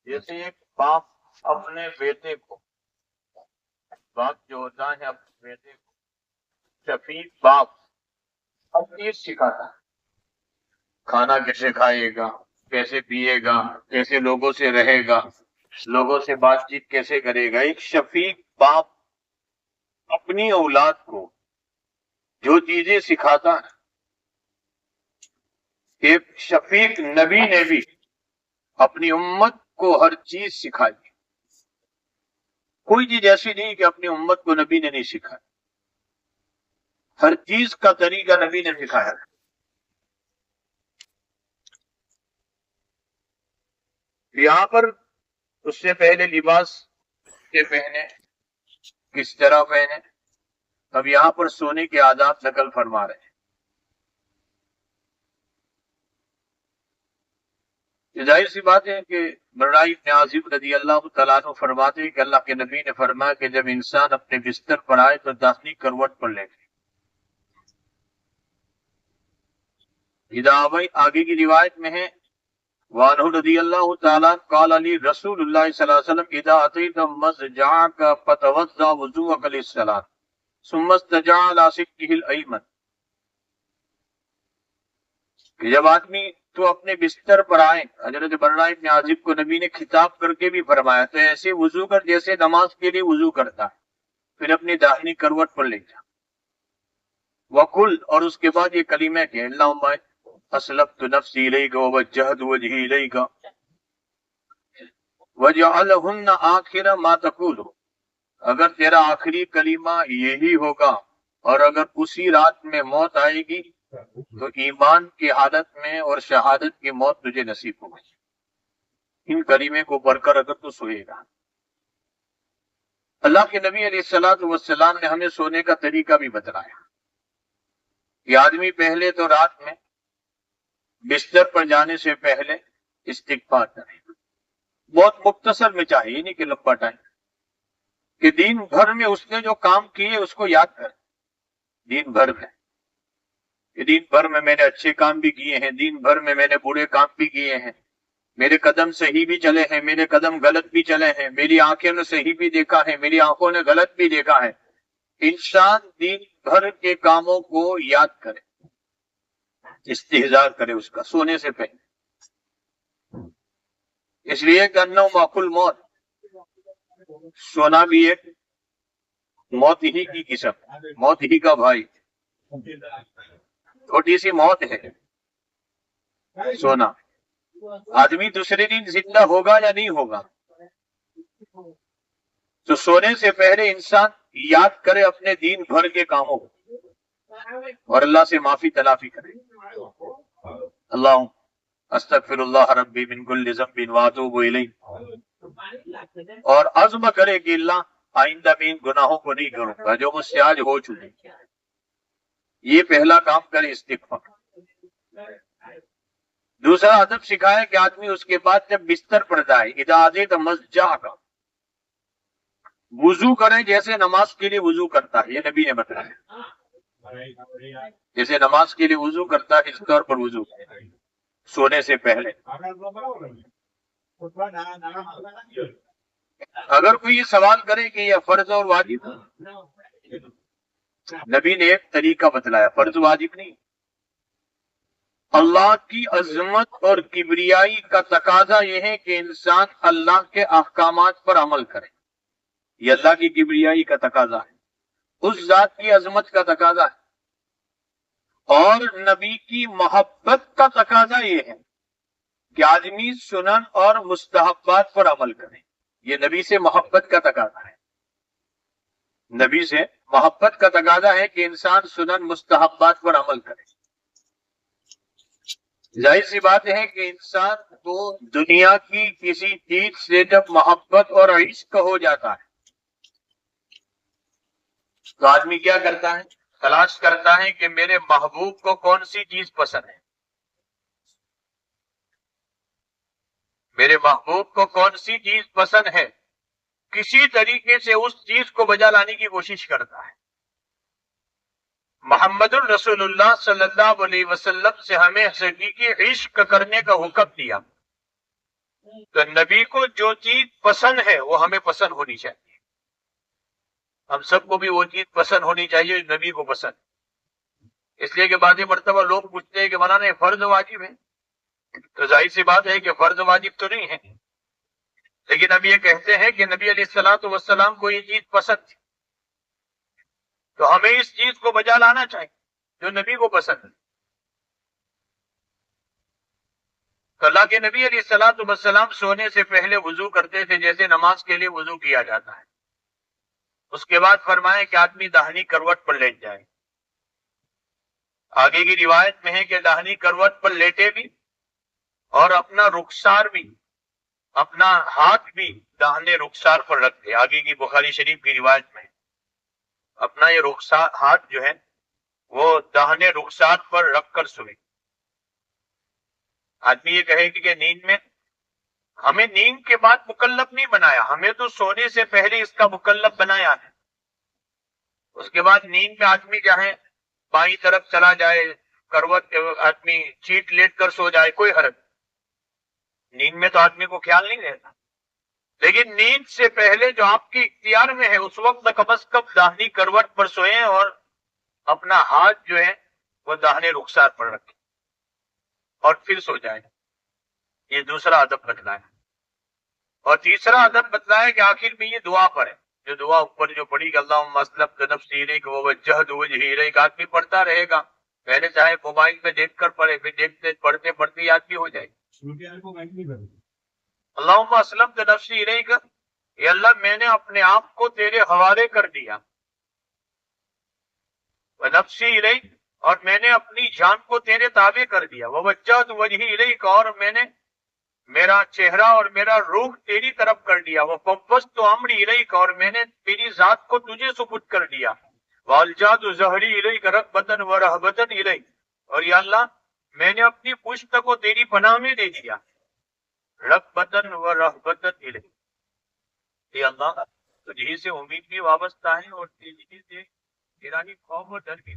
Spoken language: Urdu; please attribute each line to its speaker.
Speaker 1: جیسے ایک باپ اپنے بیٹے کو، باپ جو ہوتا ہے اپنے بیٹے کو، شفیق باپ ہر چیز سکھاتا ہے، کھانا کیسے کھائے گا، کیسے پیے گا، کیسے لوگوں سے رہے گا، لوگوں سے بات چیت کیسے کرے گا۔ ایک شفیق باپ اپنی اولاد کو جو چیزیں سکھاتا ہے، ایک شفیق نبی نے بھی اپنی امت کو ہر چیز سکھائی۔ کوئی چیز ایسی نہیں کہ اپنی امت کو نبی نے نہیں سکھائی، ہر چیز کا طریقہ نبی نے سکھایا۔ یہاں پر اس سے پہلے لباس کے پہنے، کس طرح پہنے، اب یہاں پر سونے کے آداب نقل فرما رہے ہیں۔ ظاہر سی بات ہے کہ براء بن عازب رضی اللہ تعالیٰ عنہ فرماتے ہیں کہ اللہ کے نبی نے فرمایا کہ جب انسان اپنے بستر پر آئے تو داہنی کروٹ پر لے گئے۔ آگے کی روایت میں ہے وعنہ رضی اللہ تعالیٰ قال علی رسول اللہ صلی اللہ علیہ وسلم اذا اتیت مضجعک فتوضا وضوءک للصلاۃ ثم استجع علی شقہ الایمن، کہ جب آدمی تو اپنے بستر پر آئے، حضرت براء بن عازب کو نبی نے خطاب کر کے بھی فرمایا تو ایسے وضو کر جیسے نماز کے لیے وضو کرتا ہے، پھر اپنی داہنی کروٹ پر لے جا وقل، اور اس کے بعد یہ کلمہ کہ اللہم اسلمت نفسی الیک ووجہت وجہی الیک وجعلہن آخر ما تقول، اگر تیرا آخری کلمہ یہی ہوگا اور اگر اسی رات میں موت آئے گی تو ایمان کی حالت میں اور شہادت کی موت تجھے نصیب ہوگی۔ ان کلمے کو پڑھ کر اگر تو سوئے گا۔ اللہ کے نبی علیہ الصلوۃ والسلام نے ہمیں سونے کا طریقہ بھی بتلایا کہ آدمی پہلے تو رات میں بستر پر جانے سے پہلے استغفار کرے، بہت مختصر میں چاہیے، نہیں کہ لمبا ٹائم، کہ دن بھر میں اس نے جو کام کیے اس کو یاد کرے، دن بھر میں کہ دن بھر میں میں نے اچھے کام بھی کیے ہیں، دن بھر میں میں نے برے کام بھی کیے ہیں، میرے قدم صحیح بھی چلے ہیں، میرے قدم غلط بھی چلے ہیں، میری آنکھوں نے صحیح بھی دیکھا ہے، میری آنکھوں نے غلط بھی دیکھا ہے۔ انسان دن بھر کے کاموں کو یاد کرے، استحضار کرے اس کا سونے سے پہلے، اس لیے کہ انہ معقول موت، سونا بھی ایک موت ہی کی قسم، موت ہی کا بھائی، چھوٹی سی موت ہے سونا۔ آدمی دوسرے دن زندہ ہوگا یا نہیں ہوگا، تو سونے سے پہلے انسان یاد کرے اپنے دین بھر کے کاموں کو اور اللہ سے معافی تلافی کرے۔ اللہ استغفر اللہ ربی من کل ذنب واتوب الیہ، اور عزم کرے کہ اللہ آئندہ میں ان گناہوں کو نہیں کروں گا جو مجھ سے آج ہو چکے۔ یہ پہلا کام کرے استغفار۔ دوسرا ادب سکھایا کہ آدمی اس کے بعد جب بستر پر جائے اذا اتیت مضجعک، وضو کرے جیسے نماز کے لیے وضو کرتا ہے، یہ نبی نے بتایا، جیسے نماز کے لیے وضو کرتا ہے اس طور پر وضو کرے سونے سے پہلے۔ اگر کوئی یہ سوال کرے کہ یہ فرض اور واجب، نبی نے ایک طریقہ بتلایا، فرض واجب نہیں۔ اللہ کی عظمت اور کبریائی کا تقاضا یہ ہے کہ انسان اللہ کے احکامات پر عمل کرے، یہ اللہ کی کبریائی کا تقاضا ہے، اس ذات کی عظمت کا تقاضا ہے۔ اور نبی کی محبت کا تقاضا یہ ہے کہ آدمی سنن اور مستحبات پر عمل کرے، یہ نبی سے محبت کا تقاضا ہے۔ نبی سے محبت کا تقاضا ہے کہ انسان سنن مستحبات پر عمل کرے۔ ظاہر سی بات ہے کہ انسان کو دنیا کی کسی چیز سے جب محبت اور عشق ہو جاتا ہے تو آدمی کیا کرتا ہے، تلاش کرتا ہے کہ میرے محبوب کو کون سی چیز پسند ہے، میرے محبوب کو کون سی چیز پسند ہے، کسی طریقے سے اس چیز کو بجا لانے کی کوشش کرتا ہے۔ محمد الرسول اللہ صلی اللہ علیہ وسلم سے ہمیں حقیقی عشق کرنے کا حکم دیا، تو نبی کو جو چیز پسند ہے وہ ہمیں پسند ہونی چاہیے. ہم سب کو بھی وہ چیز پسند ہونی چاہیے جو نبی کو پسند. اس لیے کہ بعض مرتبہ لوگ پوچھتے ہیں کہ مولانا یہ فرض واجب ہے. تو ظاہر سی بات ہے کہ فرض واجب تو نہیں ہے، لیکن اب یہ کہتے ہیں کہ نبی علیہ الصلوۃ والسلام کو یہ چیز پسند تھی، تو ہمیں اس چیز کو بجا لانا چاہیے جو نبی کو پسند ہے. تو اللہ کے نبی علیہ الصلوۃ والسلام سونے سے پہلے وضو کرتے تھے جیسے نماز کے لیے وضو کیا جاتا ہے. اس کے بعد فرمائے کہ آدمی داہنی کروٹ پر لیٹ جائے. آگے کی روایت میں ہے کہ داہنی کروٹ پر لیٹے بھی اور اپنا رخسار بھی، اپنا ہاتھ بھی داہنے رخسار پر رکھ دے. آگے کی بخاری شریف کی روایت میں اپنا یہ رخسار ہاتھ جو ہے وہ داہنے رخسار پر رکھ کر سوئے. آدمی یہ کہے کہ نیند میں، ہمیں نیند کے بعد مکلف نہیں بنایا، ہمیں تو سونے سے پہلے اس کا مکلف بنایا ہے. اس کے بعد نیند میں آدمی چاہے بائیں طرف چلا جائے، کروٹ آدمی چیٹ لیٹ کر سو جائے، کوئی حرج. نیند میں تو آدمی کو خیال نہیں رہتا، لیکن نیند سے پہلے جو آپ کے اختیار میں ہے اس وقت کم از کم داہنی کروٹ پر سوئیں اور اپنا ہاتھ جو ہے وہ داہنے رخسار پر رکھیں اور پھر سو جائیں. یہ دوسرا ادب بتلایا. اور تیسرا ادب بتلایا کہ آخر میں یہ دعا پر ہے، جو دعا اوپر جو پڑھی کہ اللہم اسلمت نفسی الیک ووجہت وجہی الیک، آدمی پڑھتا رہے گا. پہلے چاہے موبائل میں دیکھ کر پڑھے، پھر دیکھتے پڑھتے پڑھتے یاد بھی ہو جائے. اللہم اسلمت نفسی الیک، اے اللہ میں نے اپنے آپ کو تیرے حوالے کر دیا. ونفسی الیک، اور میں نے اپنی جان کو تیرے تابع کر دیا. ووجہت وجہی الیک، اور میں نے میرا چہرہ اور میرا روح تیری طرف کر دیا. وفوضت امری الیک، اور میں نے تیری ذات کو تجھے سپرد کر دیا. والجات ظہری الیک رغبۃ ورہبۃ الیک، اور یا اللہ میں نے اپنی پشت کو تیری پناہ میں دے دیا. رغبۃ ورہبۃ الیک، اے اللہ تجھی سے امید بھی وابستہ ہے اور تیری سے تیرا ہی خوف اور ڈر بھی.